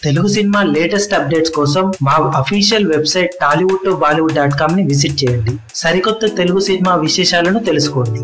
Telugu cinema latest updates కోసం మా official website tollywood2bollywood.com ని విజిట్ చేయండి. సరికొత్త తెలుగు సినిమా విశేషాలను తెలుసుకోండి.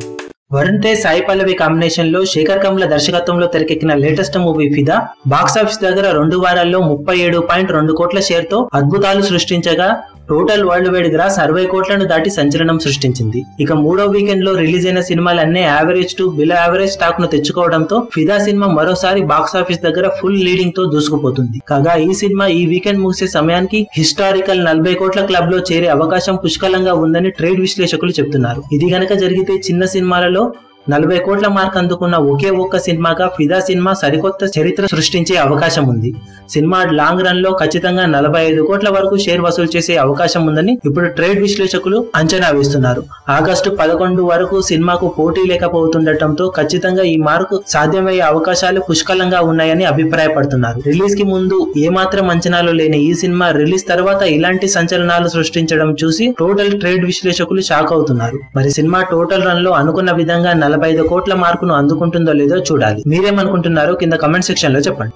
వరుణ్ తేజ్ సాయి పల్లవి కాంబినేషన్ లో శేఖర్ కమ్ల దర్శకత్వంలో తెరకెక్కిన లేటెస్ట్ మూవీ ఫిదా బాక్సాఫీస్ దగ్గర 2 వారాల్లో 37.2 కోట్ల షేర్ తో అద్భుతాలు సృష్టించగా టోటల్ వరల్డ్ వైడ్ గ్రాస్ 60 కోట్లను దాటి సంచలనం సృష్టించింది. ఇక మూడో వీకెండ్ లో రిలీజ్ అయిన సినిమాలన్నీ average to below average talk ను తెచ్చుకోవడంతో ఫిదా సినిమా మరోసారి బాక్సాఫీస్ దగ్గర ఫుల్ లీడింగ్ తో దూసుకుపోతుంది. కాగా ఈ సినిమా ఈ వీకెండ్ ముగిసే సమయానికి హిస్టారికల్ 40 కోట్ల క్లబ్ లో చేరే అవకాశం పుష్కలంగా ఉందని ట్రేడ్ విశ్లేషకులు చెబుతున్నారు. ఇది గనక జరిగితే చిన్న సినిమాలలో 40 కోట్ల మార్క్ అందుకున్న ఒకే ఒక్క సినిమాగా ఫిదా సినిమా సరికొత్త చరిత్ర సృష్టించే అవకాశం ఉంది. సినిమా లాంగ్ రన్ లో ఖచ్చితంగా 45 కోట్ల వరకు షేర్ వసూలు చేసే అవకాశం ఉందని ఇప్పుడు ట్రేడ్ విశ్లేషకులు అంచనా వేస్తున్నారు. ఆగస్టు 11 వరకు సినిమాకు పోటీ లేకపోతుండటంతో ఖచ్చితంగా ఈ మార్కు సాధ్యమయ్యే అవకాశాలు పుష్కలంగా ఉన్నాయని అభిప్రాయపడుతున్నారు. రిలీజ్ కి ముందు ఏమాత్రం అంచనాలు లేని ఈ సినిమా రిలీజ్ తర్వాత ఇలాంటి సంచలనాలు సృష్టించడం చూసి టోటల్ ట్రేడ్ విశ్లేషకులు షాక్ అవుతున్నారు. మరి సినిమా టోటల్ రన్ లో అనుకున్న విధంగా 45 కోట్ల మార్కును అందుకుంటుందో లేదో చూడాలి. మీరేమనుకుంటున్నారో కింద కమెంట్ సెక్షన్ లో చెప్పండి.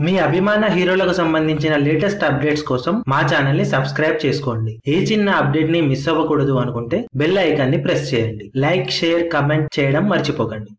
మీ అభిమాన హీరోలకు సంబంధించిన లేటెస్ట్ అప్డేట్స్ కోసం మా ఛానల్ ని సబ్స్క్రైబ్ చేసుకోండి. ఏ చిన్న అప్డేట్ ని మిస్ అవ్వకూడదు అనుకుంటే బెల్ ఐకాన్ ని ప్రెస్ చేయండి. లైక్, షేర్, కమెంట్ చేయడం మర్చిపోకండి.